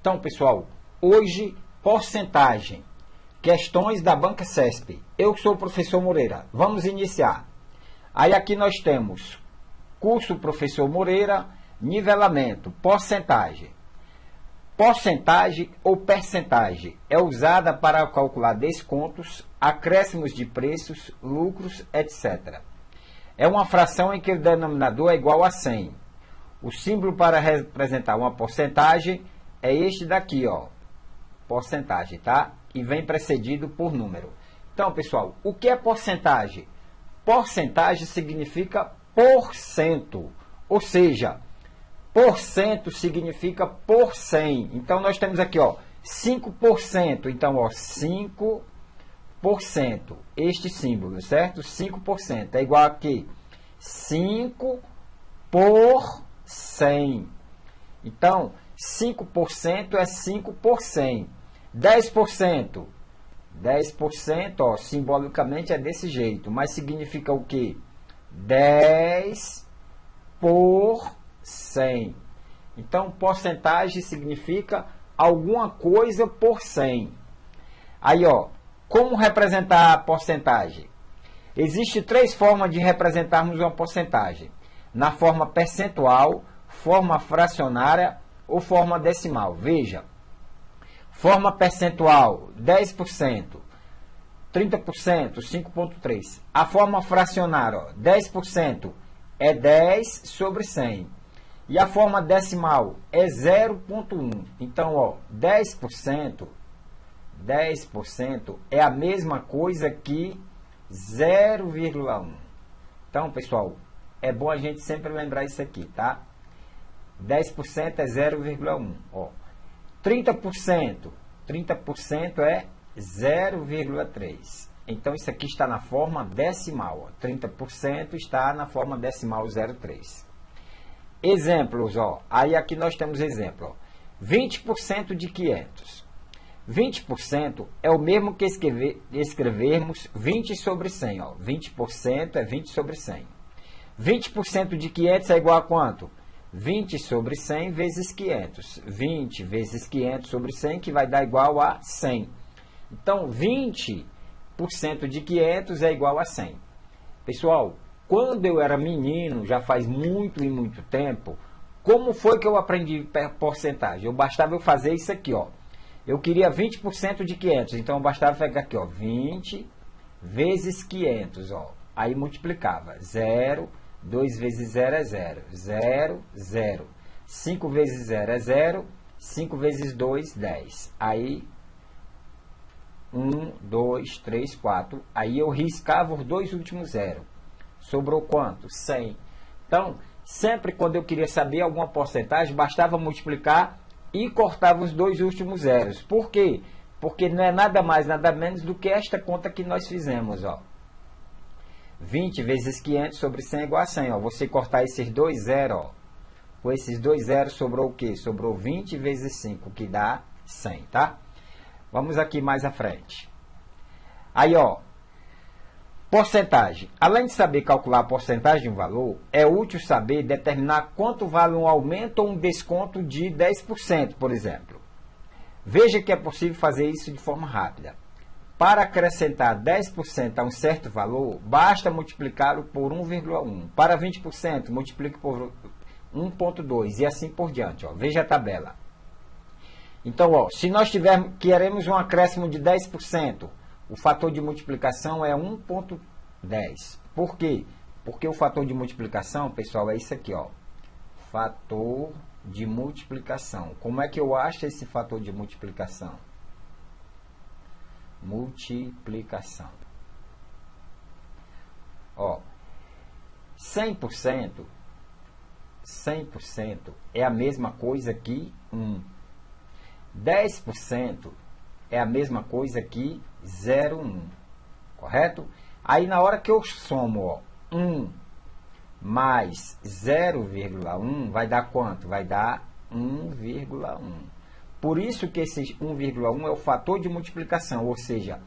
Então, pessoal, hoje, porcentagem. Questões da Banca CESP. Eu sou o professor Moreira. Vamos iniciar. Aí aqui nós temos curso Professor Moreira, nivelamento, porcentagem. Porcentagem ou percentagem é usada para calcular descontos, acréscimos de preços, lucros, etc. É uma fração em que o denominador é igual a 100. O símbolo para representar uma porcentagem é este daqui, ó. Porcentagem, tá? E vem precedido por número. Então, pessoal, o que é porcentagem? Porcentagem significa porcento, ou seja, porcento significa por 100. Então, nós temos aqui, ó, 5%. Então, ó, 5%. Este símbolo, certo? 5% é igual a quê? 5 por 100. Então, 5% é 5 por 100. 10%. 10%, ó, simbolicamente é desse jeito. Mas significa o quê? 10 por 100. Então, porcentagem significa alguma coisa por 100. Aí, ó, como representar a porcentagem? Existem 3 formas de representarmos uma porcentagem. Na forma percentual, forma fracionária ou forma decimal. Veja, forma percentual, 10%, 30%, 5,3. A forma fracionária, ó, 10%, é 10 sobre 100. E a forma decimal é 0,1. Então, ó, 10% é a mesma coisa que 0,1. Então, pessoal, é bom a gente sempre lembrar isso aqui, tá? 10% é 0,1. Ó, 30% é 0,3. Então, isso aqui está na forma decimal. Ó. 30% está na forma decimal 0,3. Exemplos, ó. Aí aqui nós temos exemplo. Ó. 20% de 500. 20% é o mesmo que escrevermos 20 sobre 100. Ó. 20% é 20 sobre 100. 20% de 500 é igual a quanto? 20 sobre 100 vezes 500. 20 vezes 500 sobre 100, que vai dar igual a 100. Então, 20% de 500 é igual a 100. Pessoal, quando eu era menino, já faz muito e muito tempo, como foi que eu aprendi porcentagem? Bastava eu fazer isso aqui, ó. Eu queria 20% de 500, então bastava pegar aqui, ó, 20 vezes 500, ó. Aí multiplicava. 0, 2 vezes 0 é 0. 0, 0. 5 vezes 0 é 0. 5 vezes 2, 10. Aí, 1, 2, 3, 4. Aí eu riscava os dois últimos zeros. Sobrou quanto? 100. Então, sempre quando eu queria saber alguma porcentagem, bastava multiplicar e cortava os dois últimos zeros. Por quê? Porque não é nada mais, nada menos do que esta conta que nós fizemos, ó. 20 vezes 500 sobre 100 é igual a 100, ó. Você cortar esses dois zeros, ó. Com esses dois zeros sobrou o quê? Sobrou 20 vezes 5, que dá 100, tá? Vamos aqui mais à frente. Aí, ó. Porcentagem. Além de saber calcular a porcentagem de um valor, é útil saber determinar quanto vale um aumento ou um desconto de 10%, por exemplo. Veja que é possível fazer isso de forma rápida. Para acrescentar 10% a um certo valor, basta multiplicá-lo por 1,1. Para 20%, multiplique por 1,2 e assim por diante. Ó. Veja a tabela. Então, ó, se nós queremos um acréscimo de 10%, o fator de multiplicação é 1,10. Por quê? Porque o fator de multiplicação, pessoal, é isso aqui, ó. Fator de multiplicação. Como é que eu acho esse fator de multiplicação? Multiplicação. Ó, 100% é a mesma coisa que 1. 10% é a mesma coisa que 0,1. Correto? Aí, na hora que eu somo, ó, 1 mais 0,1, vai dar quanto? Vai dar 1,1. Por isso que esse 1,1 é o fator de multiplicação, ou seja,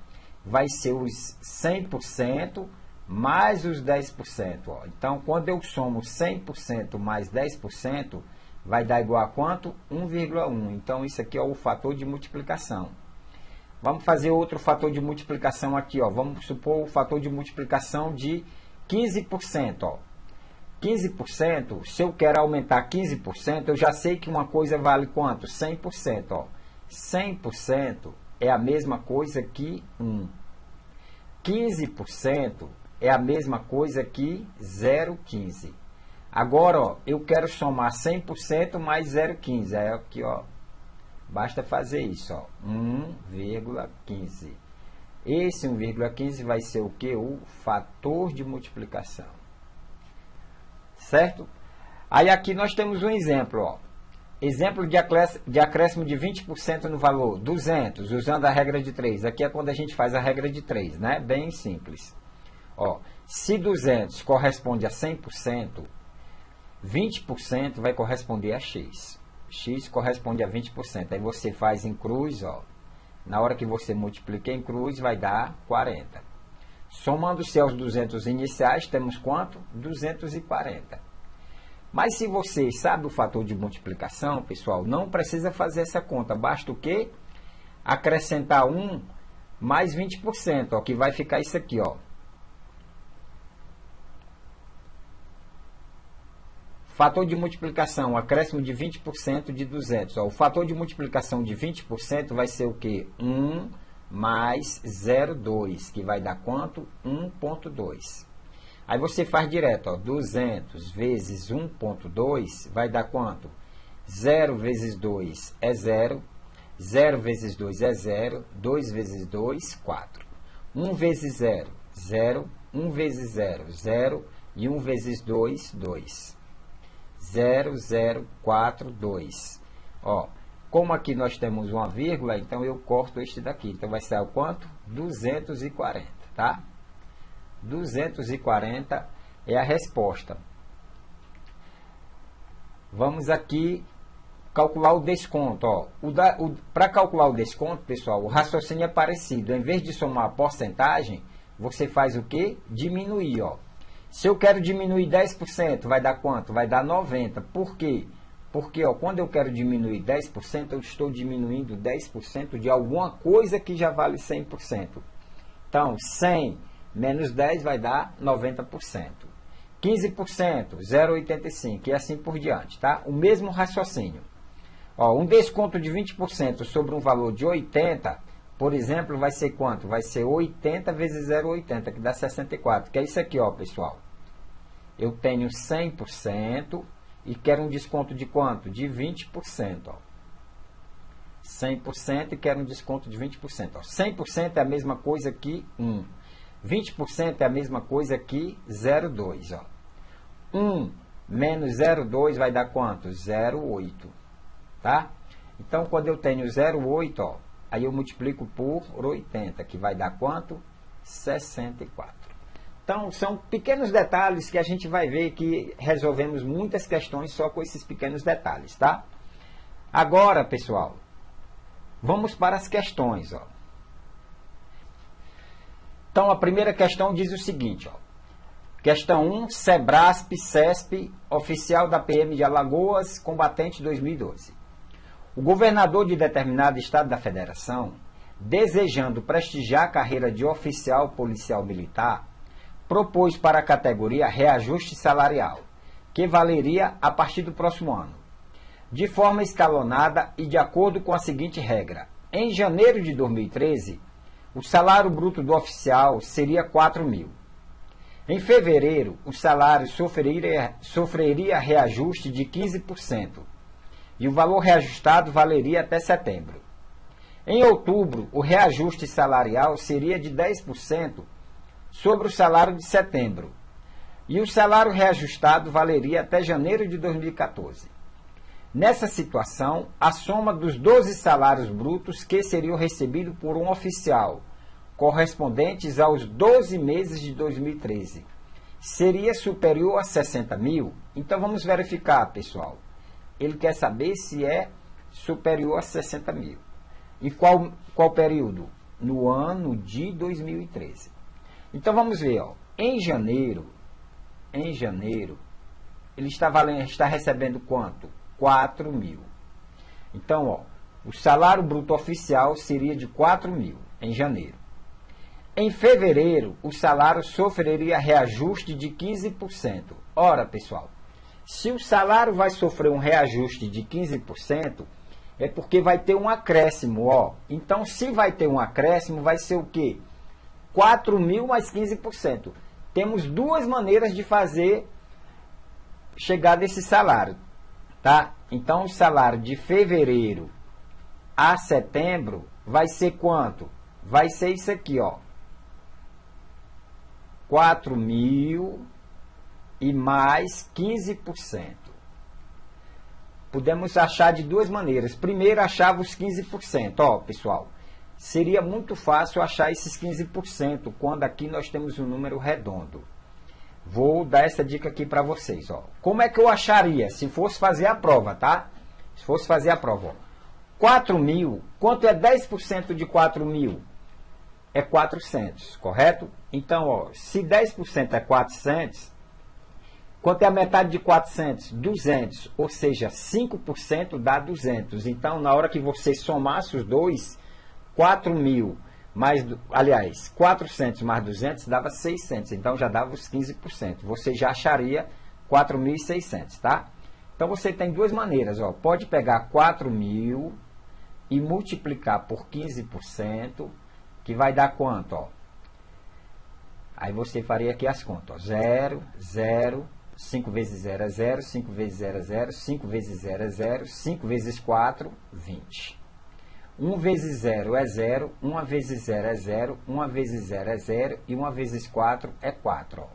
vai ser os 100% mais os 10%. Ó. Então, quando eu somo 100% mais 10%, vai dar igual a quanto? 1,1. Então, isso aqui é o fator de multiplicação. Vamos fazer outro fator de multiplicação aqui, ó. Vamos supor o fator de multiplicação de 15%, ó. 15%, se eu quero aumentar 15%, eu já sei que uma coisa vale quanto? 100%, ó. 100% é a mesma coisa que 1. 15% é a mesma coisa que 0,15. Agora, ó, eu quero somar 100% mais 0,15. Aí aqui, ó, basta fazer isso, ó, 1,15. Esse 1,15 vai ser o que? O fator de multiplicação. Certo? Aí aqui nós temos um exemplo, ó. Exemplo de acréscimo de 20% no valor, 200, usando a regra de 3. Aqui é quando a gente faz a regra de 3, né? Bem simples. Ó, se 200 corresponde a 100%, 20% vai corresponder a x. X corresponde a 20%. Aí você faz em cruz, ó. Na hora que você multiplica em cruz, vai dar 40. Somando-se aos 200 iniciais, temos quanto? 240. Mas se você sabe o fator de multiplicação, pessoal, não precisa fazer essa conta. Basta o quê? Acrescentar 1 mais 20%, ó, que vai ficar isso aqui, ó. Fator de multiplicação, acréscimo de 20% de 200. Ó, o fator de multiplicação de 20% vai ser o quê? 1 mais 0,2, que vai dar quanto? 1,2. Aí você faz direto, ó, 200 vezes 1,2 vai dar quanto? 0 vezes 2 é 0, 0 vezes 2 é 0, 2 vezes 2, 4. 1 vezes 0, 0, 1 vezes 0, 0, e 1 vezes 2, 2. 0, 0, 4, 2. Ó, como aqui nós temos uma vírgula, então eu corto este daqui. Então vai ser o quanto? 240, tá? 240 é a resposta. Vamos aqui calcular o desconto. Para calcular o desconto, pessoal, o raciocínio é parecido. Em vez de somar a porcentagem, você faz o quê? Diminuir, ó. Se eu quero diminuir 10%, vai dar quanto? Vai dar 90. Por quê? Porque, ó, quando eu quero diminuir 10%, eu estou diminuindo 10% de alguma coisa que já vale 100%. Então, 100 menos 10 vai dar 90%. 15%, 0,85 e assim por diante, tá? O mesmo raciocínio. Ó, um desconto de 20% sobre um valor de 80, por exemplo, vai ser quanto? Vai ser 80 vezes 0,80, que dá 64, que é isso aqui, ó, pessoal. Eu tenho 100% e quero um desconto de quanto? De 20%, ó. 100% e quero um desconto de 20%. Ó. 100% é a mesma coisa que 1. 20% é a mesma coisa que 0,2. 1 menos 0,2 vai dar quanto? 0,8. Tá? Então, quando eu tenho 0,8, ó, aí eu multiplico por 80, que vai dar quanto? 64. Então, são pequenos detalhes que a gente vai ver que resolvemos muitas questões só com esses pequenos detalhes, tá? Agora, pessoal, vamos para as questões, ó. Então, a primeira questão diz o seguinte, ó. Questão 1, Sebrasp, CESP, oficial da PM de Alagoas, combatente 2012. O governador de determinado estado da federação, desejando prestigiar a carreira de oficial policial militar, propôs para a categoria reajuste salarial, que valeria a partir do próximo ano, de forma escalonada e de acordo com a seguinte regra. Em janeiro de 2013, o salário bruto do oficial seria 4.000. Em fevereiro, o salário sofreria reajuste de 15%, e o valor reajustado valeria até setembro. Em outubro, o reajuste salarial seria de 10% sobre o salário de setembro, e o salário reajustado valeria até janeiro de 2014. Nessa situação, a soma dos 12 salários brutos que seriam recebidos por um oficial, correspondentes aos 12 meses de 2013, seria superior a 60.000? Então, vamos verificar, pessoal. Ele quer saber se é superior a 60.000. E qual período? No ano de 2013. Então, vamos ver, ó. Em janeiro, ele está recebendo quanto? 4.000. Então, ó, o salário bruto oficial seria de 4.000 em janeiro. Em fevereiro, o salário sofreria reajuste de 15%. Ora, pessoal, se o salário vai sofrer um reajuste de 15%, é porque vai ter um acréscimo, ó. Então, se vai ter um acréscimo, vai ser o quê? 4.000 mais 15%. Temos duas maneiras de fazer chegar desse salário, tá? Então, o salário de fevereiro a setembro vai ser quanto? Vai ser isso aqui, ó. 4.000 e mais 15%. Podemos achar de duas maneiras. Primeiro, achava os 15%. Ó, pessoal, seria muito fácil achar esses 15% quando aqui nós temos um número redondo. Vou dar essa dica aqui para vocês, ó. Como é que eu acharia se fosse fazer a prova, tá? Se fosse fazer a prova, ó. 4.000, quanto é 10% de 4.000? É 400, correto? Então, ó, se 10% é 400, quanto é a metade de 400? 200, ou seja, 5% dá 200. Então, na hora que você somasse os dois, 4.000 mais, aliás, 400 mais 200 dava 600, então já dava os 15%. Você já acharia 4.600, tá? Então, você tem duas maneiras, ó. Pode pegar 4.000 e multiplicar por 15%, que vai dar quanto, ó? Aí você faria aqui as contas, ó. 0, 0, 5 vezes 0 é 0, 5 vezes 0 é 0, 5 vezes 0 é 0, 5 vezes 4, 20. 1 vezes 0 é 0, 1 vezes 0 é 0, 1 vezes 0 é 0 e 1 vezes 4 é 4, ó.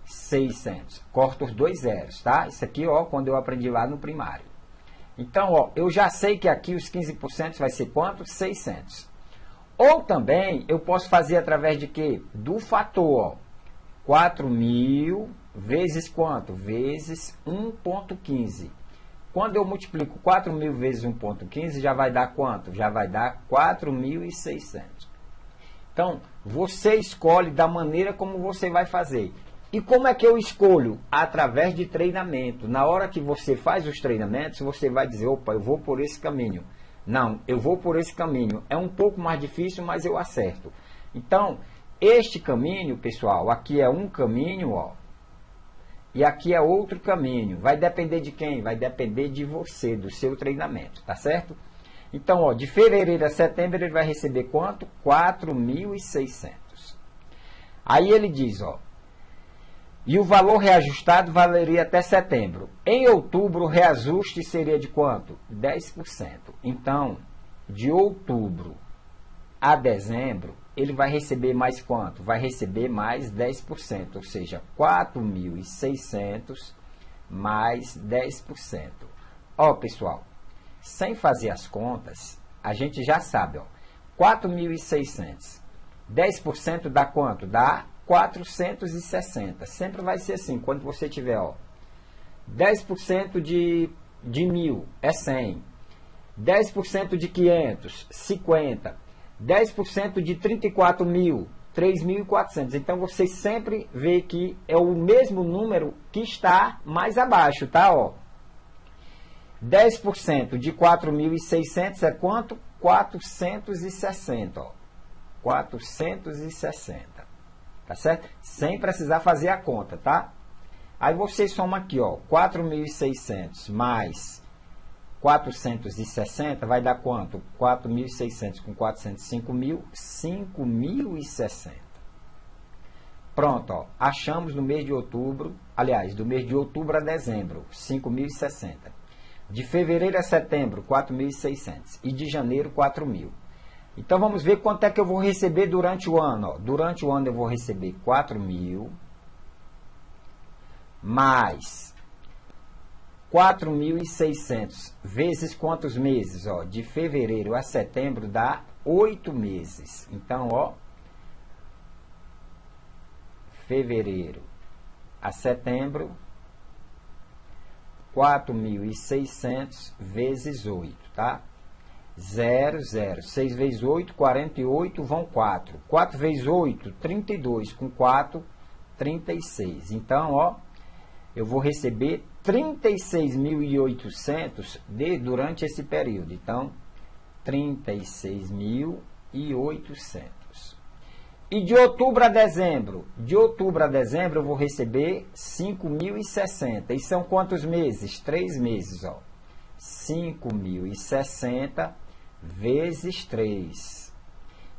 600. Corta os dois zeros, tá? Isso aqui, ó, quando eu aprendi lá no primário. Então, ó, eu já sei que aqui os 15% vai ser quanto? 600. Ou também, eu posso fazer através de quê? Do fator, ó. 4.000 vezes quanto? Vezes 1,15. Quando eu multiplico 4.000 vezes 1,15, já vai dar quanto? Já vai dar 4.600. Então, você escolhe da maneira como você vai fazer. E como é que eu escolho? Através de treinamento. Na hora que você faz os treinamentos, você vai dizer, opa, eu vou por esse caminho. Não, eu vou por esse caminho. É um pouco mais difícil, mas eu acerto. Então, este caminho, pessoal, aqui é um caminho, ó. E aqui é outro caminho. Vai depender de quem? Vai depender de você, do seu treinamento, tá certo? Então, ó, de fevereiro a setembro ele vai receber quanto? 4.600. Aí ele diz, ó, e o valor reajustado valeria até setembro. Em outubro, o reajuste seria de quanto? 10%. Então, de outubro a dezembro, ele vai receber mais quanto? Vai receber mais 10%, ou seja, 4.600 mais 10%. Ó, pessoal, sem fazer as contas, a gente já sabe, ó, 4.600, 10% dá quanto? Dá 460. Sempre vai ser assim, quando você tiver, ó, 10% de 1.000 é 100, 10% de 500, 50, 10% de 34.000, 3.400. Então, você sempre vê que é o mesmo número que está mais abaixo, tá? Ó, 10% de 4.600 é quanto? 460, ó. 460. Tá certo? Sem precisar fazer a conta, tá? Aí você soma aqui, ó, 4.600 mais 460 vai dar quanto? 4.600 com 400, 5.000, 5.060. Pronto, ó, achamos no mês de outubro, aliás, do mês de outubro a dezembro, 5.060. De fevereiro a setembro, 4.600. E de janeiro, 4.000. Então, vamos ver quanto é que eu vou receber durante o ano. Ó. Durante o ano, eu vou receber 4.000 mais 4.600 vezes quantos meses? Ó, de fevereiro a setembro dá 8 meses. Então, ó, fevereiro a setembro, 4.600 vezes 8, tá? 0, 0. 6 vezes 8, 48, vão 4. 4 vezes 8, 32. Com 4, 36. Então, ó, eu vou receber 36.800 durante esse período. Então, 36.800. E de outubro a dezembro? De outubro a dezembro eu vou receber 5.060. E são quantos meses? 3 meses, ó. 5.060 vezes 3.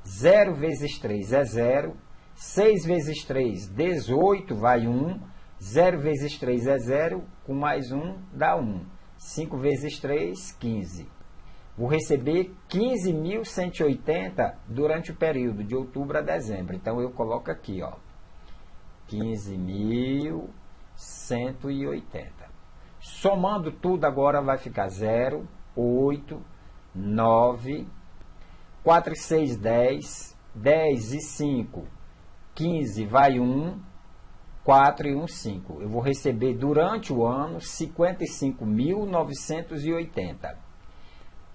0 vezes 3 é 0. 6 vezes 3, 18, vai 1. 0 vezes 3 é 0, com mais 1 dá 1. 5 vezes 3, 15. Vou receber 15.180 durante o período de outubro a dezembro. Então, eu coloco aqui, ó, 15.180. Somando tudo agora vai ficar 0, 8, 9, 4 e 6, 10, 10 e 5, 15, vai 1, 4 e 1, 5. Eu vou receber durante o ano 55.980.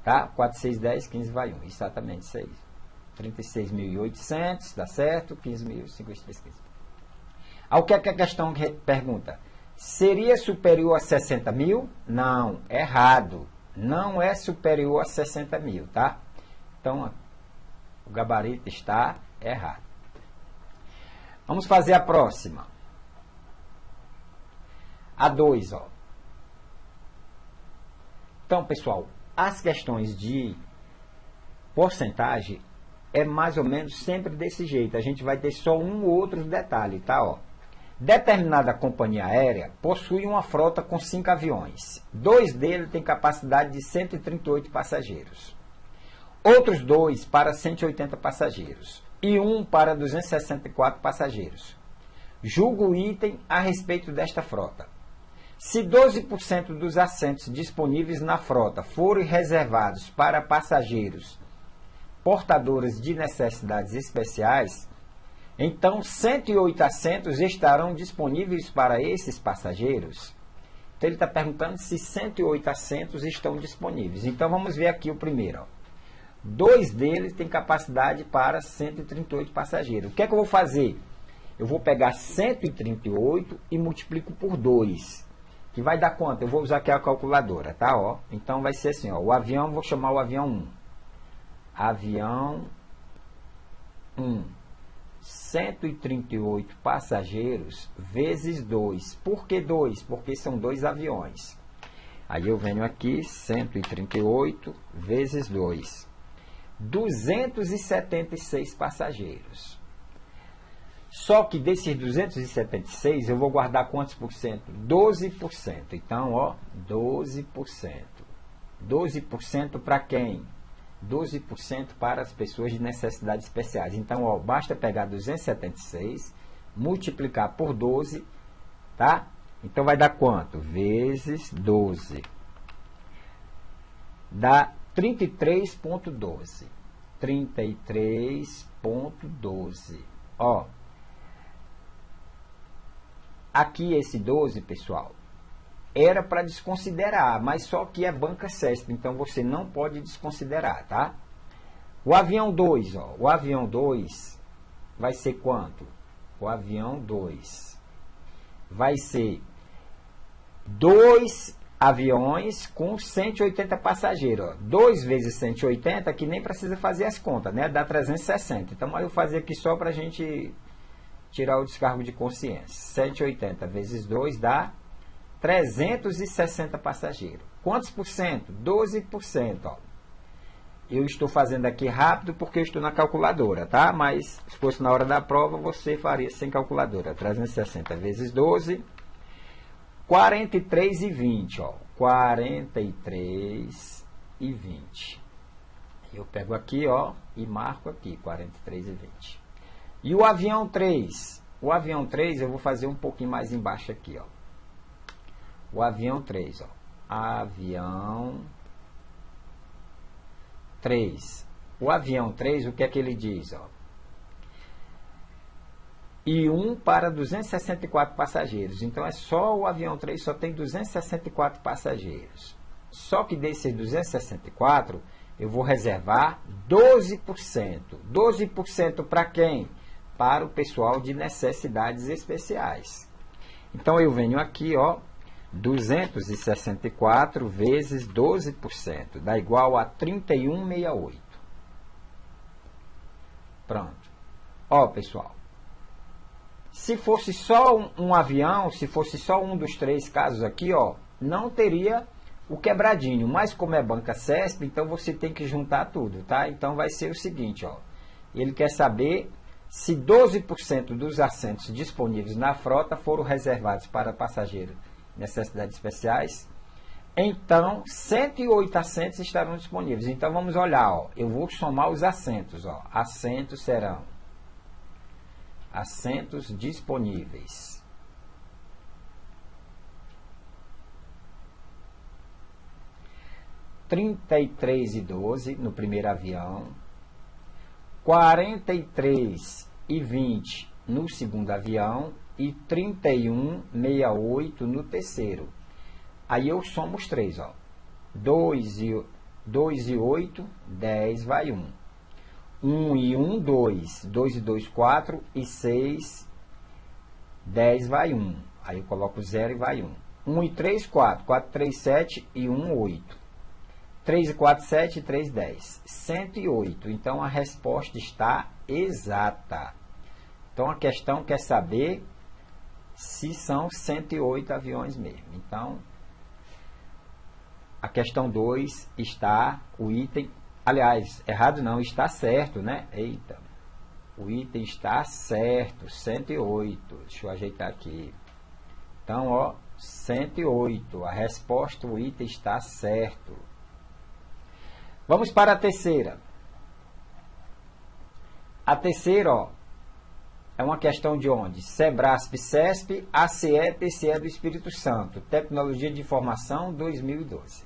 Tá? 4, 6, 10, 15, vai 1. Exatamente isso aí. 36.800, dá certo? 15.053, 15. Ao que é que a questão pergunta? Seria superior a 60 mil? Não, errado. Não é superior a 60 mil, tá? Então, o gabarito está errado. Vamos fazer a próxima. A 2, ó. Então, pessoal, as questões de porcentagem é mais ou menos sempre desse jeito. A gente vai ter só um ou outro detalhe, tá? Ó. Determinada companhia aérea possui uma frota com 5 aviões. 2 deles têm capacidade de 138 passageiros. Outros 2 para 180 passageiros. E 1 para 264 passageiros. Julgo o item a respeito desta frota. Se 12% dos assentos disponíveis na frota forem reservados para passageiros portadores de necessidades especiais, então 108 assentos estarão disponíveis para esses passageiros. Então ele está perguntando se 108 assentos estão disponíveis. Então vamos ver aqui o primeiro. Ó. 2 deles têm capacidade para 138 passageiros. O que é que eu vou fazer? Eu vou pegar 138 e multiplico por 2. Que vai dar quanto? Eu vou usar aqui a calculadora, tá? Ó. Então, vai ser assim, ó. O avião, vou chamar o avião 1. Avião 1. 138 passageiros vezes 2. Por que 2? Porque são 2 aviões. Aí eu venho aqui, 138 vezes 2. 276 passageiros. Só que desses 276, eu vou guardar quantos por cento? 12%. Então, ó, 12%. 12% para quem? 12% para as pessoas de necessidades especiais. Então, ó, basta pegar 276, multiplicar por 12, tá? Então, vai dar quanto? Vezes 12. Dá 33,12. 33,12. Ó. Aqui esse 12, pessoal, era para desconsiderar, mas só que é banca CESP, então você não pode desconsiderar, tá? O avião 2, ó, o avião 2 vai ser quanto? O avião 2 vai ser 2 aviões com 180 passageiros. Ó. 2 vezes 180, que nem precisa fazer as contas, né? Dá 360. Então, eu vou fazer aqui só para a gente tirar o descargo de consciência. 180 vezes 2 dá 360 passageiros. Quantos por cento? 12%. Ó. Eu estou fazendo aqui rápido porque eu estou na calculadora, tá? Mas se fosse na hora da prova, você faria sem calculadora. 360 vezes 12, 43,20. Ó. 43,20. Eu pego aqui, ó, e marco aqui, 43,20. E o avião 3? O avião 3 eu vou fazer um pouquinho mais embaixo aqui, ó. O avião 3, ó. Avião 3. O avião 3, o que é que ele diz, ó? E 1 para 264 passageiros. Então, é só o avião 3, só tem 264 passageiros. Só que desses 264, eu vou reservar 12%. 12% para quem? Para o pessoal de necessidades especiais. Então, eu venho aqui, ó, 264 vezes 12%, dá igual a 31,68. Pronto. Ó, pessoal, se fosse só um avião, se fosse só um dos três casos aqui, ó, não teria o quebradinho. Mas como é banca CESP, então você tem que juntar tudo, tá? Então vai ser o seguinte, ó. Ele quer saber se 12% dos assentos disponíveis na frota foram reservados para passageiros necessidades especiais, então 108 assentos estarão disponíveis. Então vamos olhar, ó, eu vou somar os assentos, ó. Assentos serão assentos disponíveis. (33,12) no primeiro avião, 43,20 no segundo avião e 31,68 no terceiro. Aí eu somo os três, ó. 2 e 8, 10 vai 1. 1 e 1, 2. 2 e 2, 4 e 6, 10 vai 1. Aí eu coloco 0 e vai 1. 1 e 3, 4. 4 e 3, 7 e 1, 8. 3 e 4, 7 e 3, 10. 108. Então a resposta está exata. Então a questão quer saber se são 108 aviões mesmo. Então, a questão 2 está o item... Aliás, errado não, está certo, né? Eita, o item está certo, 108. Deixa eu ajeitar aqui. Então, ó, 108. A resposta, o item está certo. Vamos para a terceira. A terceira, ó, é uma questão de onde? Sebrasp, CESP, ACE, TCE do Espírito Santo. Tecnologia de Informação 2012.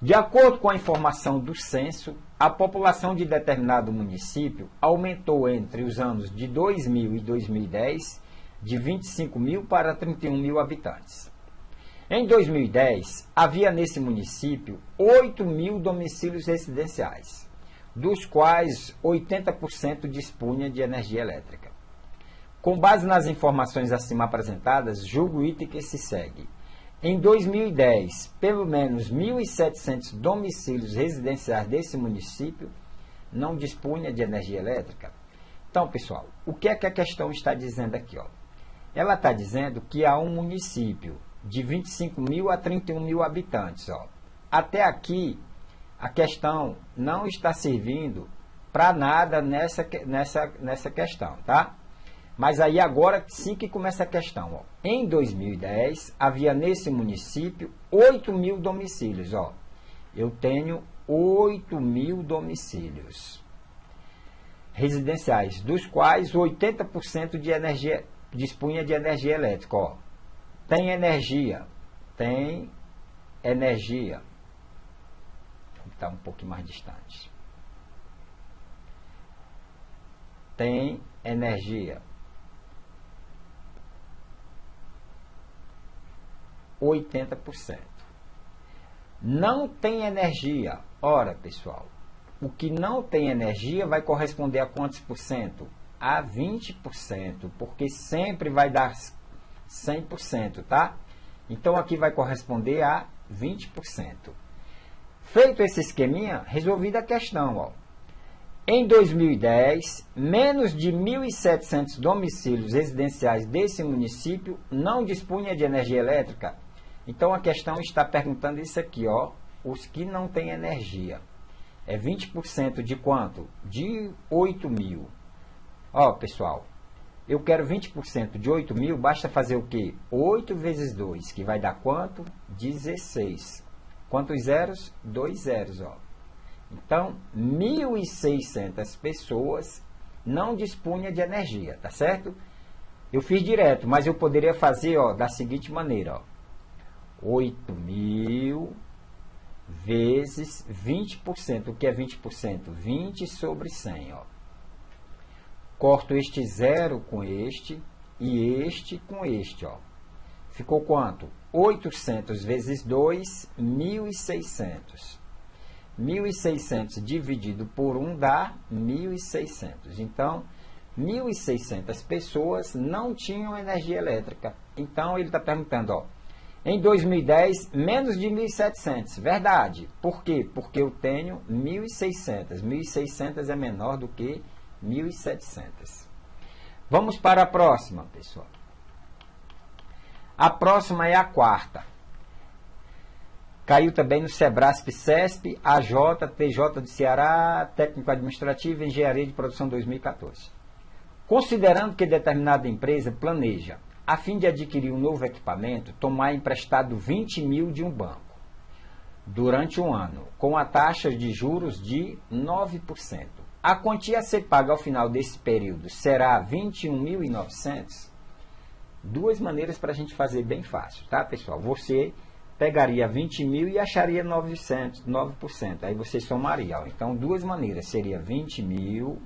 De acordo com a informação do censo, a população de determinado município aumentou entre os anos de 2000 e 2010 de 25 mil para 31 mil habitantes. Em 2010, havia nesse município 8 mil domicílios residenciais, dos quais 80% dispunha de energia elétrica. Com base nas informações acima apresentadas, julgo o item que se segue. Em 2010, pelo menos 1.700 domicílios residenciais desse município não dispunha de energia elétrica. Então, pessoal, o que é que a questão está dizendo aqui, ó? Ela está dizendo que há um município de 25 mil a 31 mil habitantes, ó. Até aqui, a questão não está servindo para nada nessa questão, tá? Mas aí agora sim que começa a questão, ó. Em 2010, havia nesse município 8 mil domicílios, ó. Eu tenho 8 mil domicílios residenciais, dos quais 80% de energia, dispunha de energia elétrica, ó. Tem energia. Está um pouquinho mais distante. Tem energia. 80%. Não tem energia. Ora, pessoal, o que não tem energia vai corresponder a quantos por cento? A 20%, porque sempre vai dar 100%, tá? Então, aqui vai corresponder a 20%. Feito esse esqueminha, resolvida a questão, ó. Em 2010, menos de 1.700 domicílios residenciais desse município não dispunha de energia elétrica. Então, a questão está perguntando isso aqui, ó, os que não têm energia. É 20% de quanto? De 8 mil. Ó, pessoal, eu quero 20% de 8 mil, basta fazer o quê? 8 vezes 2, que vai dar quanto? 16. Quantos zeros? 2 zeros, ó. Então, 1.600 pessoas não dispunham de energia, tá certo? Eu fiz direto, mas eu poderia fazer, ó, da seguinte maneira, ó. 8 mil vezes 20%. O que é 20%? 20 sobre 100, ó. Corto este zero com este e este com este, ó. Ficou quanto? 800 vezes 2, 1.600. 1.600 dividido por 1 dá 1.600. Então, 1.600 pessoas não tinham energia elétrica. Então, ele está perguntando, ó, Em 2010, menos de 1.700. Verdade. Por quê? Porque eu tenho 1.600. 1.600 é menor do que 1.700. Vamos para a próxima, pessoal. A próxima é a quarta. Caiu também no Sebrasp, CESP, AJ, TJ do Ceará, Técnico Administrativo e Engenharia de Produção 2014. Considerando que determinada empresa planeja, a fim de adquirir um novo equipamento, tomar emprestado 20 mil de um banco durante um ano, com a taxa de juros de 9%. A quantia a ser paga ao final desse período será 21.900? Duas maneiras para a gente fazer bem fácil, tá, pessoal? Você pegaria 20 mil e acharia 9%. Aí você somaria. Ó. Então, duas maneiras. Seria 20 mil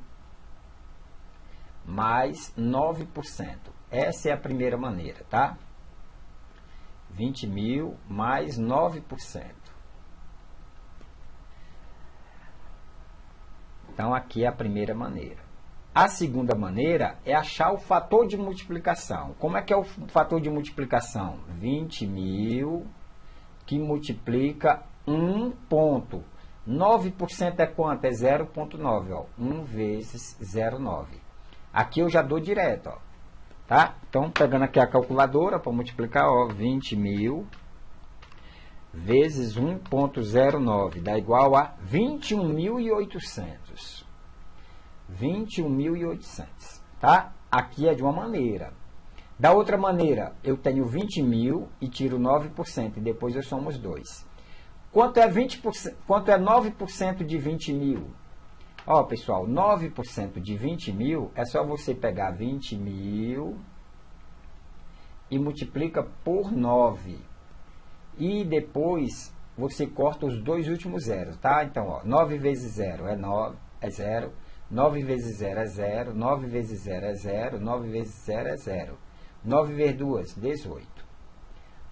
mais 9%. Essa é a primeira maneira, tá? 20 mil mais 9%. Então, aqui é a primeira maneira. A segunda maneira é achar o fator de multiplicação. Como é que é o fator de multiplicação? 20 mil que multiplica 1 ponto. 9% é quanto? É 0,9. 1 vezes 0,9. Aqui eu já dou direto. Ó. Tá? Então, pegando aqui a calculadora para multiplicar, ó, 20 mil vezes 1,09 dá igual a 21.800. 21.800. Tá? Aqui é de uma maneira. Da outra maneira, eu tenho 20 mil e tiro 9% e depois eu somo os dois. Quanto é 9% de 20 mil? Ó, pessoal, 9% de 20 mil é só você pegar 20 mil e multiplica por 9. E depois você corta os dois últimos zeros, tá? Então, ó, 9 vezes 0 é 9, é 0. 9 vezes 0 é 0. 9 vezes 0 é 0. 9 vezes 0 é 0. 9 vezes 2, 18.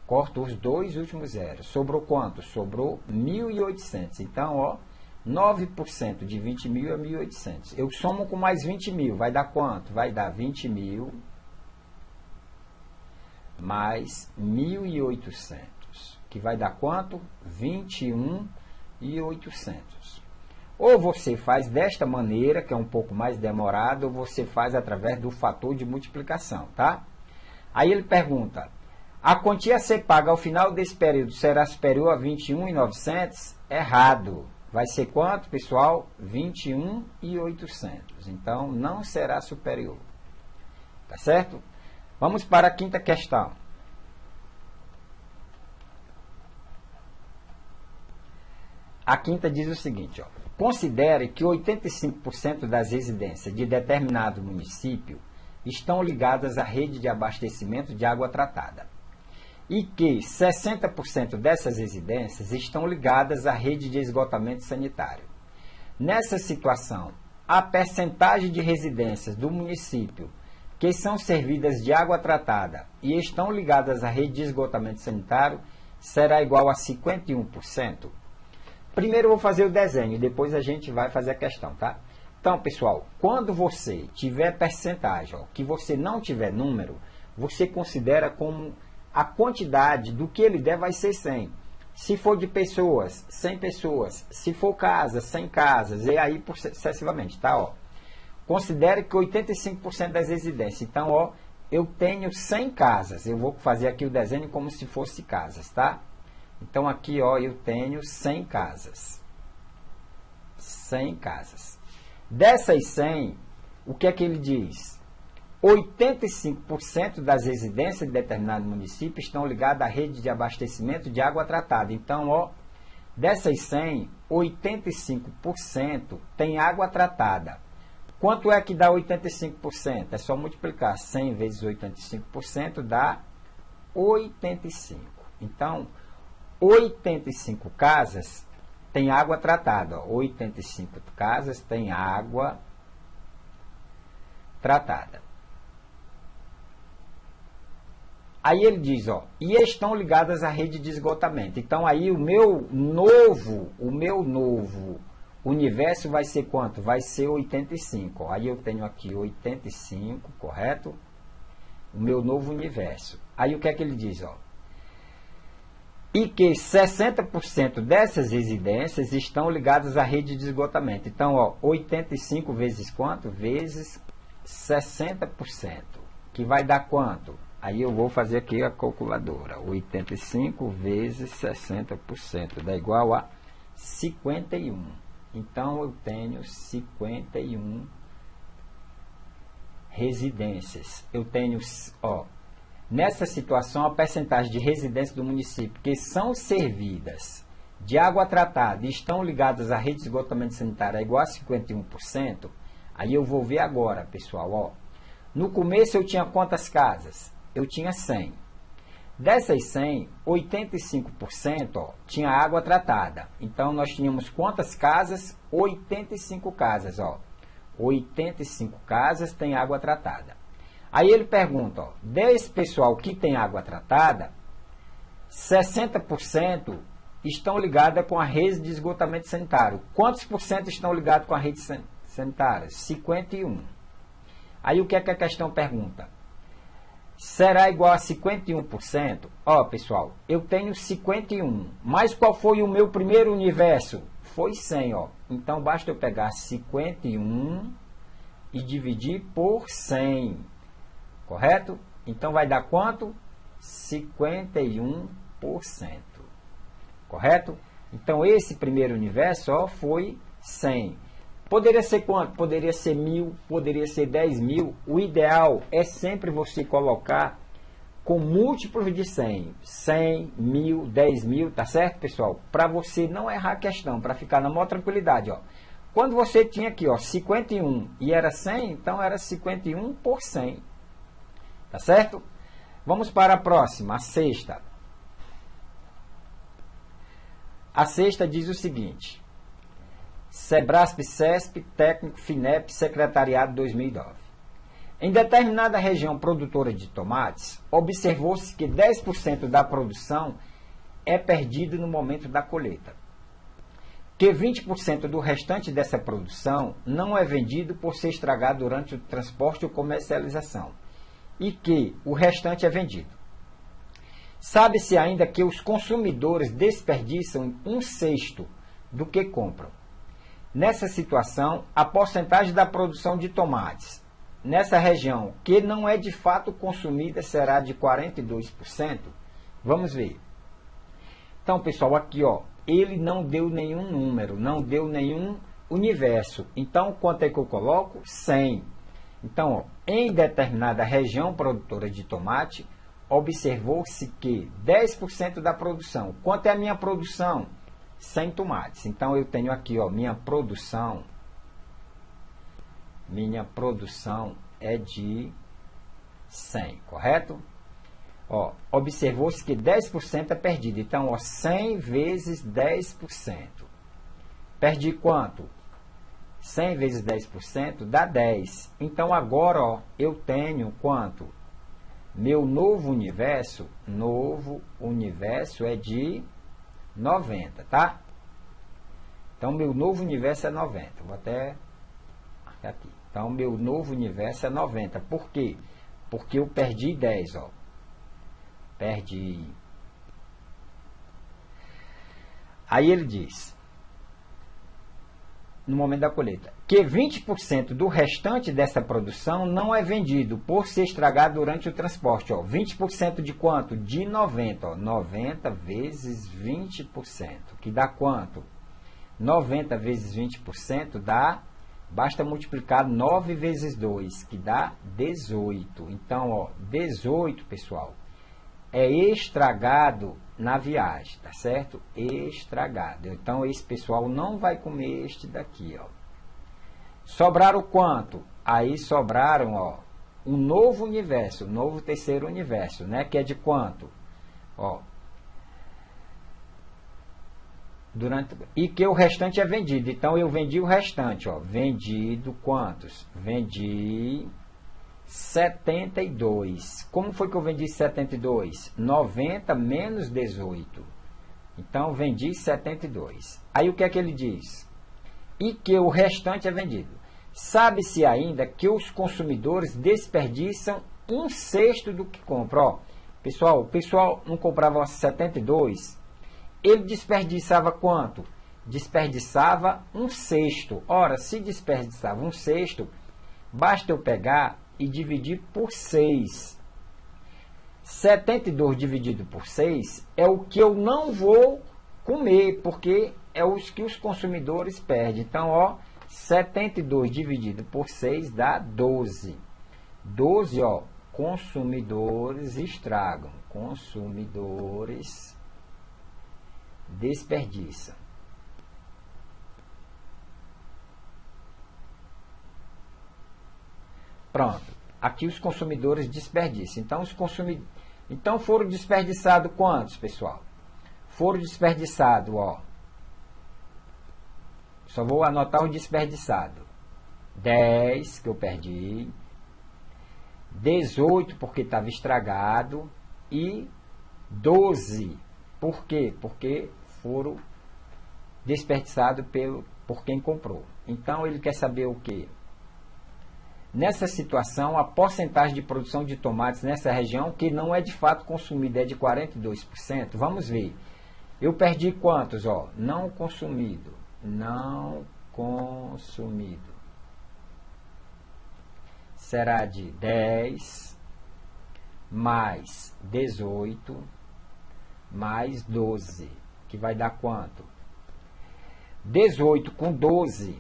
Corto os dois últimos zeros. Sobrou quanto? Sobrou 1.800. Então, ó, 9% de 20 mil é 1.800. Eu somo com mais 20 mil. Vai dar quanto? Vai dar 20 mil mais 1.800. Que vai dar quanto? 21.800. Ou você faz desta maneira, que é um pouco mais demorado, ou você faz através do fator de multiplicação, tá? Aí ele pergunta, a quantia a ser paga ao final desse período será superior a 21.900? Errado. Vai ser quanto, pessoal? 21.800. Então, não será superior. Tá certo? Vamos para a quinta questão. A quinta diz o seguinte, ó. Considere que 85% das residências de determinado município estão ligadas à rede de abastecimento de água tratada e que 60% dessas residências estão ligadas à rede de esgotamento sanitário. Nessa situação, a percentagem de residências do município que são servidas de água tratada e estão ligadas à rede de esgotamento sanitário será igual a 51%. Primeiro eu vou fazer o desenho, depois a gente vai fazer a questão, tá? Então, pessoal, quando você tiver percentagem, ó, que você não tiver número, você considera como a quantidade do que ele der vai ser 100. Se for de pessoas, 100 pessoas. Se for casas, 100 casas. E aí sucessivamente, tá? Ó, considere que 85% das residências. Então, ó, eu tenho 100 casas. Eu vou fazer aqui o desenho como se fosse casas, tá? Então, aqui, ó, eu tenho 100 casas. 100 casas. Dessas 100, o que é que ele diz? 85% das residências de determinado município estão ligadas à rede de abastecimento de água tratada. Então, ó, dessas 100, 85% tem água tratada. Quanto é que dá 85%? É só multiplicar 100 vezes 85% dá 85. Então, 85 casas tem água tratada. Ó. 85 casas tem água tratada. Aí ele diz, ó, e estão ligadas à rede de esgotamento. Então, aí o meu novo universo vai ser quanto? Vai ser 85. Ó. Aí eu tenho aqui 85, correto? O meu novo universo. Aí o que é que ele diz, ó? e que 60% dessas residências estão ligadas à rede de esgotamento. Então, ó, 85 vezes quanto? Vezes 60%, que vai dar quanto? Aí eu vou fazer aqui a calculadora. 85 vezes 60% dá igual a 51. Então, eu tenho 51 residências. Eu tenho, ó, nessa situação, a percentagem de residências do município que são servidas de água tratada e estão ligadas à rede de esgotamento sanitário é igual a 51%. Aí eu vou ver agora, pessoal, ó. No começo eu tinha quantas casas? Eu tinha 100. Dessas 100, 85% ó, tinha água tratada. Então, nós tínhamos quantas casas? 85 casas, ó. 85 casas têm água tratada. Aí ele pergunta, ó, desse pessoal que tem água tratada, 60% estão ligadas com a rede de esgotamento sanitário. Quantos por cento estão ligados com a rede sanitária? 51. Aí o que é que a questão pergunta? Será igual a 51%? Ó, pessoal, eu tenho 51. Mas qual foi o meu primeiro universo? Foi 100, ó. Então, basta eu pegar 51 e dividir por 100. Correto? Então, vai dar quanto? 51%. Correto? Então, esse primeiro universo ó, foi 100. Poderia ser quanto? Poderia ser 1.000, poderia ser 10.000. O ideal é sempre você colocar com múltiplos de 100. 100, 1.000, 10.000, tá certo, pessoal? Para você não errar a questão, para ficar na maior tranquilidade, ó. Quando você tinha aqui, ó, 51 e era 100, então era 51 por 100. Tá certo? Vamos para a próxima, a sexta. A sexta diz o seguinte: Sebrasp, CESP, técnico, FINEP, secretariado 2009. Em determinada região produtora de tomates, observou-se que 10% da produção é perdido no momento da colheita, que 20% do restante dessa produção não é vendido por ser estragado durante o transporte ou comercialização, e que o restante é vendido. Sabe-se ainda que os consumidores desperdiçam 1/6 do que compram. Nessa situação, a porcentagem da produção de tomates nessa região que não é de fato consumida será de 42%? Vamos ver. Então, pessoal, aqui, ó, ele não deu nenhum número, não deu nenhum universo. Então, quanto é que eu coloco? 100. Então, ó, em determinada região produtora de tomate, observou-se que 10% da produção. Quanto é a minha produção? 100 tomates. Então, eu tenho aqui, ó, minha produção é de 100, correto? Ó, observou-se que 10% é perdido. Então, ó, 100 vezes 10%. Perdi quanto? 100 vezes 10% dá 10. Então, agora, ó, eu tenho quanto? Meu novo universo é de 90, tá? Então, meu novo universo é 90. Vou até marcar aqui. Então, meu novo universo é 90. Por quê? Porque eu perdi 10, ó. Perdi. Aí ele diz, no momento da colheita, que 20% do restante dessa produção não é vendido por ser estragado durante o transporte. Ó. 20% de quanto? De 90. Ó. 90 vezes 20%, que dá quanto? 90 vezes 20% dá, basta multiplicar 9 vezes 2, que dá 18. Então, ó, 18, pessoal, é estragado na viagem, tá certo? Estragado. Então, esse pessoal não vai comer este daqui, ó. Sobraram quanto? Aí sobraram, ó, um novo universo, um novo terceiro universo, né? Que é de quanto? Ó. E que o restante é vendido. Então, eu vendi o restante, ó. Vendido quantos? Vendi 72. Como foi que eu vendi 72? 90 menos 18. Então, vendi 72. Aí, o que é que ele diz? E que o restante é vendido. Sabe-se ainda que os consumidores desperdiçam 1/6 do que compram. Ó, pessoal, o pessoal não comprava 72, ele desperdiçava quanto? Desperdiçava 1/6. Ora, se desperdiçava 1/6, basta eu pegar e dividir por 6. 72 dividido por 6 é o que eu não vou comer, porque é os que os consumidores perdem. Então, ó, 72 dividido por 6 dá 12. 12, ó, consumidores estragam. Consumidores desperdiçam. Pronto. Aqui os consumidores desperdiçam. Então foram desperdiçados quantos, pessoal? Foram desperdiçados, ó. Só vou anotar o desperdiçado. 10 que eu perdi. 18 porque estava estragado. E 12. Por quê? Porque foram desperdiçados por quem comprou. Então ele quer saber o quê? Nessa situação, a porcentagem de produção de tomates nessa região, que não é de fato consumida, é de 42%. Vamos ver. Eu perdi quantos? Ó, não consumido. Não consumido. Será de 10 mais 18 mais 12, que vai dar quanto? 18 com 12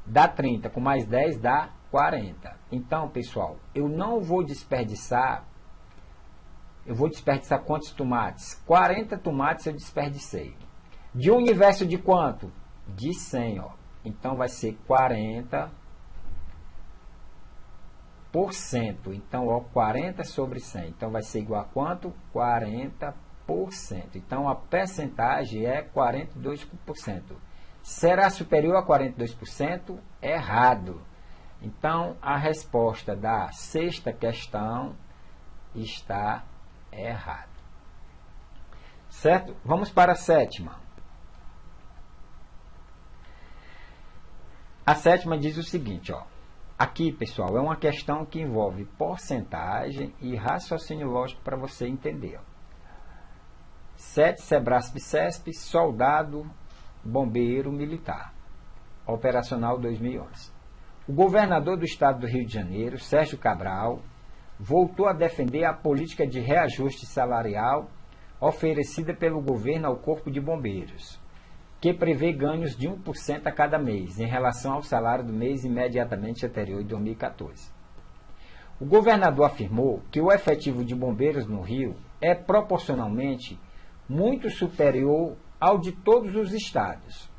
dá 30, com mais 10 dá 40. Então, pessoal, eu não vou desperdiçar. Eu vou desperdiçar quantos tomates? 40 tomates eu desperdicei. De um universo de quanto? De 100, ó. Então, vai ser 40%. Então, ó, 40 sobre 100. Então, vai ser igual a quanto? 40%. Então, a percentagem é 42%. Será superior a 42%? Errado. Então, a resposta da sexta questão está errada. Certo? Vamos para a sétima. A sétima diz o seguinte, ó. Aqui, pessoal, é uma questão que envolve porcentagem e raciocínio lógico para você entender. 7, Sebrasp-Cesp, soldado, bombeiro, militar. Operacional 2011. O governador do estado do Rio de Janeiro, Sérgio Cabral, voltou a defender a política de reajuste salarial oferecida pelo governo ao Corpo de Bombeiros, que prevê ganhos de 1% a cada mês, em relação ao salário do mês imediatamente anterior de 2014. O governador afirmou que o efetivo de bombeiros no Rio é proporcionalmente muito superior ao de todos os estados.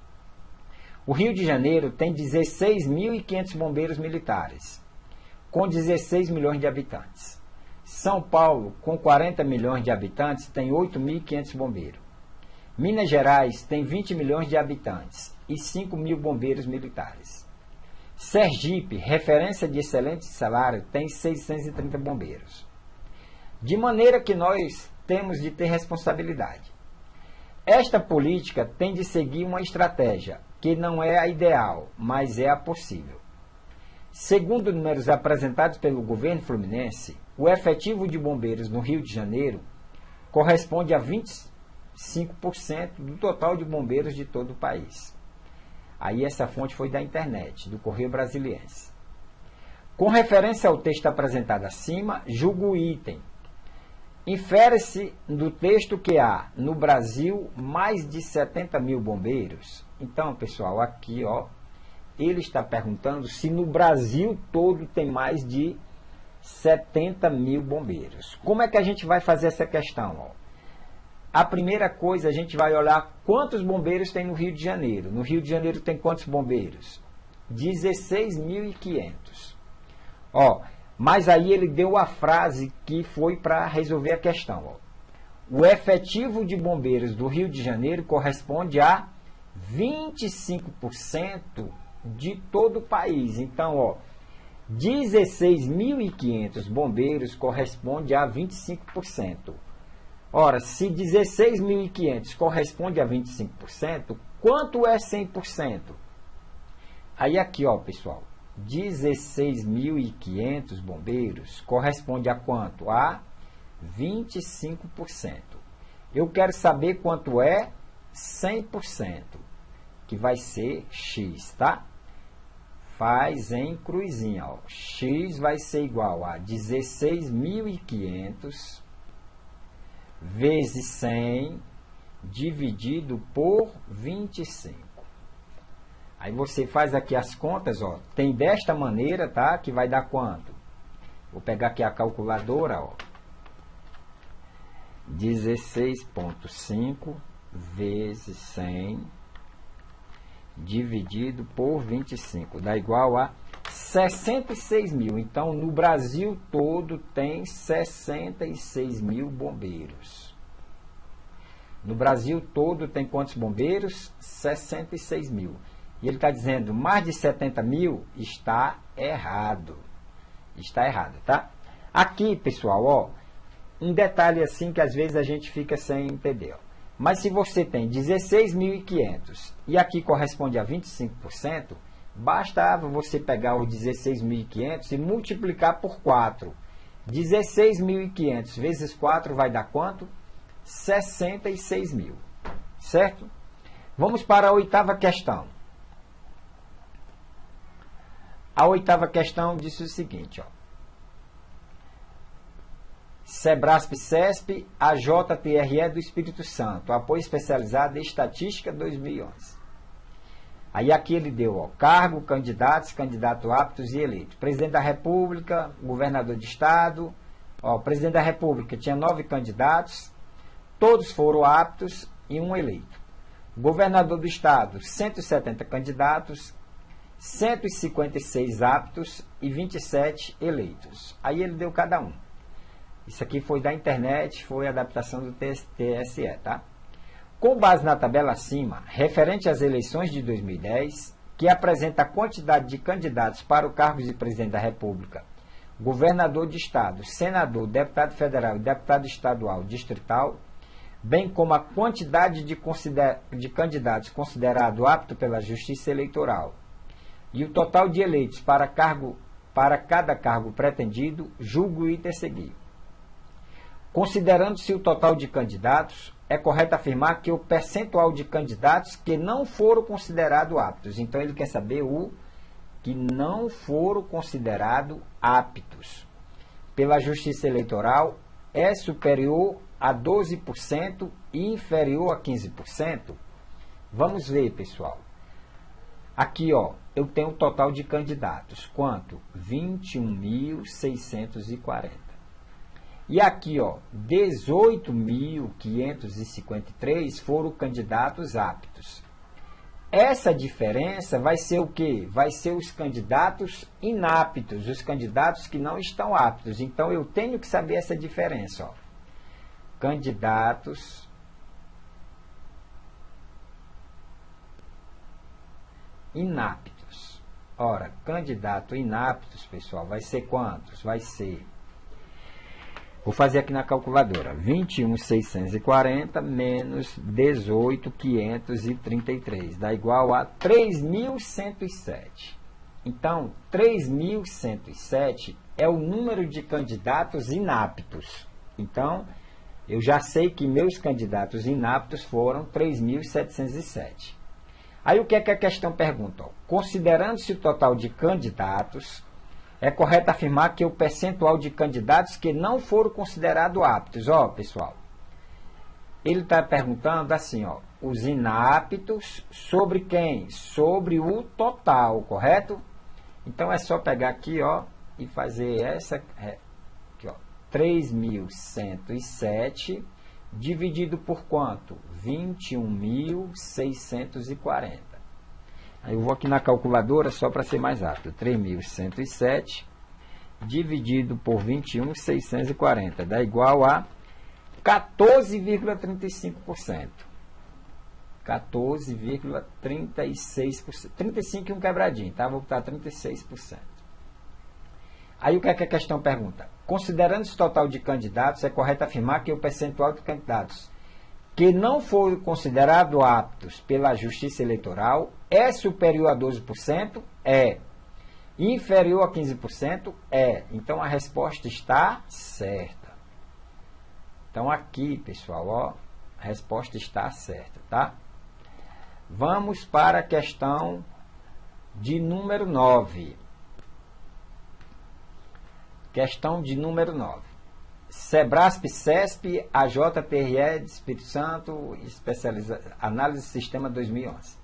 O Rio de Janeiro tem 16.500 bombeiros militares, com 16 milhões de habitantes. São Paulo, com 40 milhões de habitantes, tem 8.500 bombeiros. Minas Gerais tem 20 milhões de habitantes e 5 mil bombeiros militares. Sergipe, referência de excelente salário, tem 630 bombeiros. De maneira que nós temos de ter responsabilidade. Esta política tem de seguir uma estratégia que não é a ideal, mas é a possível. Segundo números apresentados pelo governo fluminense, o efetivo de bombeiros no Rio de Janeiro corresponde a 25% do total de bombeiros de todo o país. Aí essa fonte foi da internet, do Correio Brasiliense. Com referência ao texto apresentado acima, julgo o item. Infere-se do texto que há, no Brasil, mais de 70 mil bombeiros. Então, pessoal, aqui, ó, ele está perguntando se no Brasil todo tem mais de 70 mil bombeiros. Como é que a gente vai fazer essa questão? Ó? A primeira coisa, a gente vai olhar quantos bombeiros tem no Rio de Janeiro. No Rio de Janeiro tem quantos bombeiros? 16.500. Ó, mas aí ele deu a frase que foi para resolver a questão. Ó. O efetivo de bombeiros do Rio de Janeiro corresponde a 25% de todo o país. Então, ó, 16.500 bombeiros corresponde a 25%. Ora, se 16.500 corresponde a 25%, quanto é 100%? Aí aqui, ó, pessoal, 16.500 bombeiros corresponde a quanto? A 25%. Eu quero saber quanto é 100%, que vai ser x, tá? Faz em cruzinha, ó. X vai ser igual a 16.500 vezes 100 dividido por 25. Aí você faz aqui as contas, ó. Tem desta maneira, tá? Que vai dar quanto? Vou pegar aqui a calculadora, ó. 16,5 vezes 100 dividido por 25 dá igual a 66 mil. Então, no Brasil todo tem 66 mil bombeiros. No Brasil todo tem quantos bombeiros? 66 mil. E ele está dizendo mais de 70 mil, está errado. Está errado, tá? Aqui, pessoal, ó, um detalhe assim que às vezes a gente fica sem entender, ó. Mas se você tem 16.500 e aqui corresponde a 25%, bastava você pegar os 16.500 e multiplicar por 4. 16.500 vezes 4 vai dar quanto? 66 mil. Certo? Vamos para a oitava questão. A oitava questão diz o seguinte, ó. Sebrasp-CESP, AJTRE do Espírito Santo, apoio especializado em estatística 2011. Aí aqui ele deu, ó, cargo, candidatos, candidato aptos e eleitos. Presidente da República, governador de estado, ó, presidente da República tinha 9 candidatos, todos foram aptos e um eleito. Governador do estado, 170 candidatos, 156 aptos e 27 eleitos. Aí ele deu cada um. Isso aqui foi da internet, foi a adaptação do TSE, tá? Com base na tabela acima, referente às eleições de 2010, que apresenta a quantidade de candidatos para o cargo de presidente da República, governador de estado, senador, deputado federal e deputado estadual distrital, bem como a quantidade de candidatos considerado apto pela Justiça Eleitoral e o total de eleitos para cada cargo pretendido, julgo o item a seguir. Considerando-se o total de candidatos, é correto afirmar que o percentual de candidatos que não foram considerados aptos. Então, ele quer saber o que não foram considerados aptos pela Justiça Eleitoral é superior a 12% e inferior a 15%. Vamos ver, pessoal. Aqui, ó, eu tenho o total de candidatos. Quanto? 21.640. E aqui, ó, 18.553 foram candidatos aptos. Essa diferença vai ser o quê? Vai ser os candidatos inaptos, os candidatos que não estão aptos. Então, eu tenho que saber essa diferença, ó. Candidatos inaptos. Ora, candidato inaptos, pessoal, vai ser quantos? Vai ser... Vou fazer aqui na calculadora, 21.640 menos 18.533, dá igual a 3.107. Então, 3.107 é o número de candidatos inaptos. Então, eu já sei que meus candidatos inaptos foram 3.707. Aí, o que é que a questão pergunta? Considerando-se o total de candidatos... É correto afirmar que o percentual de candidatos que não foram considerados aptos, ó, pessoal, ele está perguntando assim, ó, os inaptos sobre quem? Sobre o total, correto? Então, é só pegar aqui, ó, e fazer essa, aqui, ó, 3.107 dividido por quanto? 21.640. Aí eu vou aqui na calculadora só para ser mais rápido. 3.107 dividido por 21.640 dá igual a 14,35%. 14,36%. 35 e um quebradinho, tá? Vou botar 36%. Aí o que é que a questão pergunta? Considerando esse total de candidatos, é correto afirmar que o percentual de candidatos que não foram considerados aptos pela Justiça Eleitoral é superior a 12%? É. Inferior a 15%? É. Então, a resposta está certa. Então, aqui, pessoal, ó, A resposta está certa, tá? Vamos para a questão de número 9. Questão de número 9. Sebrasp, CESP, AJPRE de Espírito Santo, Análise do Sistema 2011.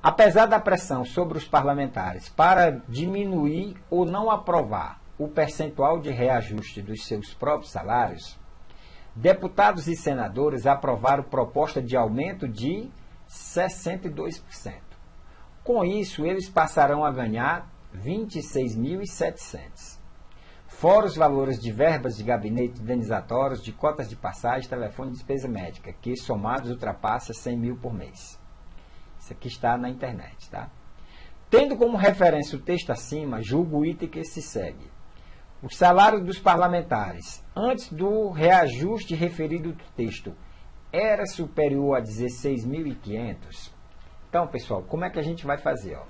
Apesar da pressão sobre os parlamentares para diminuir ou não aprovar o percentual de reajuste dos seus próprios salários, deputados e senadores aprovaram proposta de aumento de 62%. Com isso, eles passarão a ganhar 26.700. Fora os valores de verbas de gabinete indenizatórios, de cotas de passagem, telefone e despesa médica, que somados ultrapassa 100 mil por mês. Isso aqui está na internet, tá? Tendo como referência o texto acima, julgo o item que se segue. O salário dos parlamentares, antes do reajuste referido do texto, era superior a 16.500. Então, pessoal, como é que a gente vai fazer? Ó?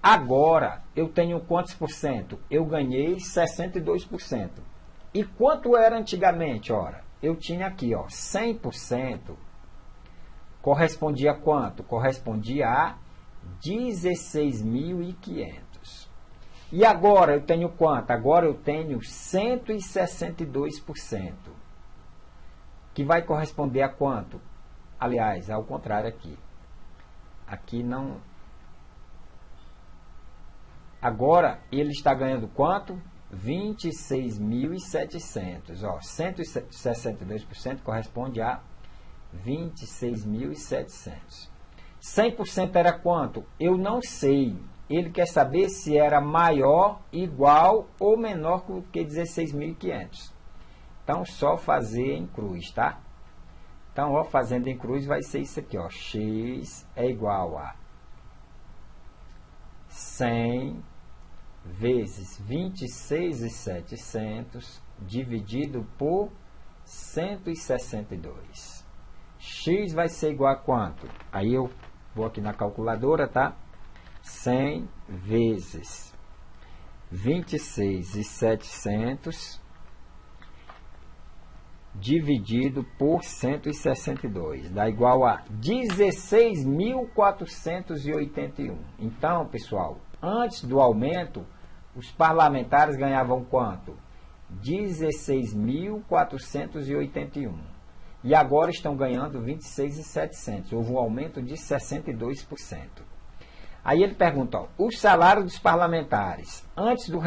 Agora, eu tenho quantos por cento? Eu ganhei 62%. E quanto era antigamente? Ora, eu tinha aqui, ó, 100%. Correspondia a quanto? Correspondia a 16.500. E agora eu tenho quanto? Agora eu tenho 162%. Que vai corresponder a quanto? Aliás, ao contrário aqui. Aqui não... Agora ele está ganhando quanto? 26.700. Ó, 162% corresponde a 26.700. 100% era quanto? Eu não sei. Ele quer saber se era maior, igual ou menor que 16.500. Então, só fazer em cruz, tá? Então, ó, fazendo em cruz vai ser isso aqui, ó. X é igual a 100 vezes 26.700 dividido por 162. X vai ser igual a quanto? Aí eu vou aqui na calculadora, tá? 100 vezes 26.700 dividido por 162. Dá igual a 16.481. Então, pessoal, antes do aumento, os parlamentares ganhavam quanto? 16.481. E agora estão ganhando 26.700. Houve um aumento de 62%. Aí ele pergunta, ó, o salário dos parlamentares, antes do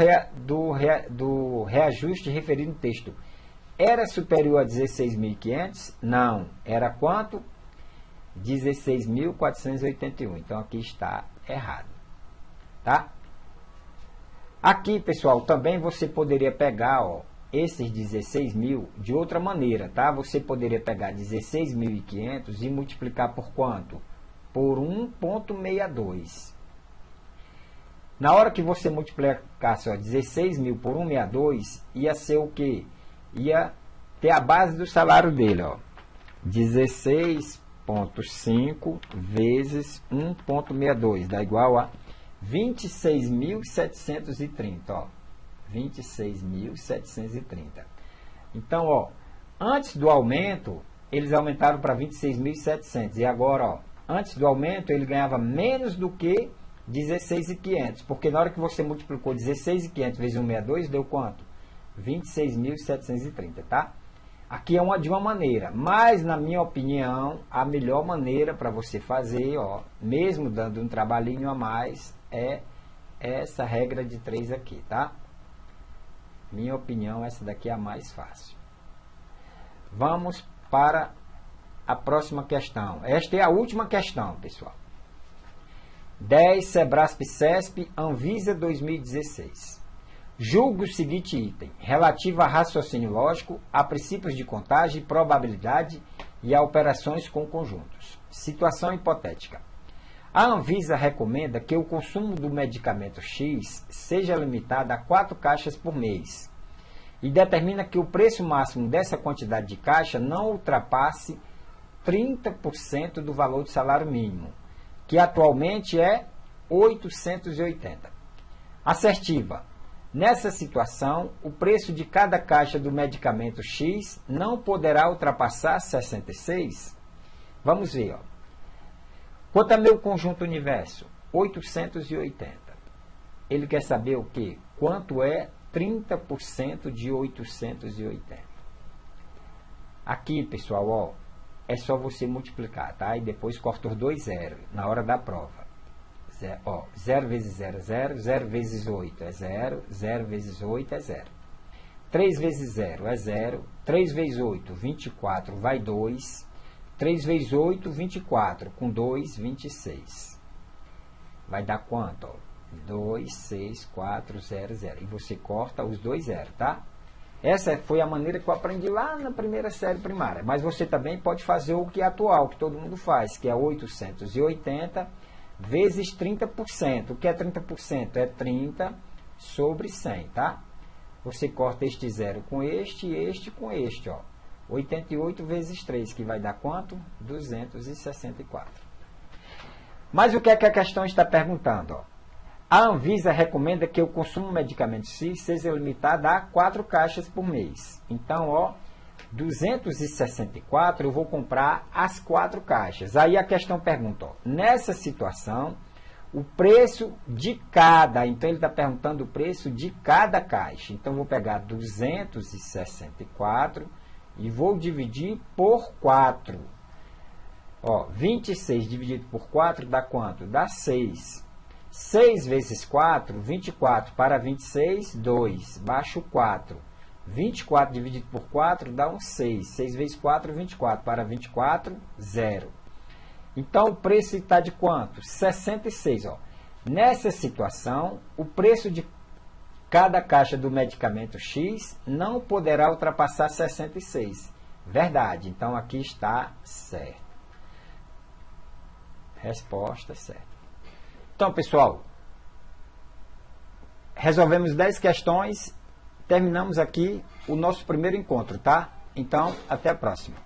reajuste referido no texto, era superior a 16.500? Não. Era quanto? 16.481. Então, aqui está errado. Tá? Aqui, pessoal, também você poderia pegar, ó, esses 16.000 de outra maneira, tá? Você poderia pegar 16.500 e multiplicar por quanto? Por 1,62. Na hora que você multiplicasse 16.000 por 1,62, ia ser o quê? Ia ter a base do salário dele, ó. 16,5 vezes 1,62 dá igual a 26.730, ó. 26.730. Então, ó, antes do aumento, eles aumentaram para 26.700. E agora, ó, antes do aumento, ele ganhava menos do que 16.500. Porque na hora que você multiplicou 16.500 vezes 1,62, deu quanto? 26.730, tá? Aqui é de uma maneira, mas na minha opinião, a melhor maneira para você fazer, ó, mesmo dando um trabalhinho a mais, é essa regra de 3 aqui, tá? Minha opinião, essa daqui é a mais fácil. Vamos para a próxima questão. Esta é a última questão, pessoal. 10, Sebrasp, CESP, Anvisa 2016. Julgue o seguinte item, relativo a raciocínio lógico, a princípios de contagem, probabilidade e a operações com conjuntos. Situação hipotética. A Anvisa recomenda que o consumo do medicamento X seja limitado a 4 caixas por mês e determina que o preço máximo dessa quantidade de caixa não ultrapasse 30% do valor do salário mínimo, que atualmente é 880. Assertiva. Nessa situação, o preço de cada caixa do medicamento X não poderá ultrapassar 66? Vamos ver. Ó. Quanto a meu conjunto universo? 880. Ele quer saber o quê? Quanto é 30% de 880? Aqui, pessoal, ó, é só você multiplicar, tá? E depois corta os dois zeros na hora da prova. 0 vezes 0 é 0, 0 vezes 8 é 0, 0 vezes 8 é 0. 3 vezes 0 é 0, 3 vezes 8, 24, vai 2. 3 vezes 8, 24, com 2, 26. Vai dar quanto? 2, 6, 4, 0, 0. E você corta os dois zeros, tá? Essa foi a maneira que eu aprendi lá na primeira série primária. Mas você também pode fazer o que é atual, que todo mundo faz, que é 880 vezes 30%. O que é 30%? É 30 sobre 100, tá? Você corta este zero com este e este com este, ó. 88 vezes 3, que vai dar quanto? 264. Mas o que é que a questão está perguntando? Ó? A Anvisa recomenda que o consumo de medicamento X seja limitado a 4 caixas por mês. Então, ó, 264 eu vou comprar as 4 caixas. Aí a questão pergunta, ó, nessa situação, o preço de cada, então ele está perguntando o preço de cada caixa. Então, eu vou pegar 264 e vou dividir por 4. Ó, 26 dividido por 4 dá quanto? Dá 6. 6 vezes 4, 24 para 26, 2. Baixo 4. 24 dividido por 4 dá um 6. 6 vezes 4, 24. Para 24, 0. Então, o preço está de quanto? 66. Ó. Nessa situação, o preço de cada caixa do medicamento X não poderá ultrapassar 66. Verdade. Então, aqui está certo. Resposta certa. Então, pessoal, resolvemos 10 questões. Terminamos aqui o nosso primeiro encontro, tá? Então, até a próxima.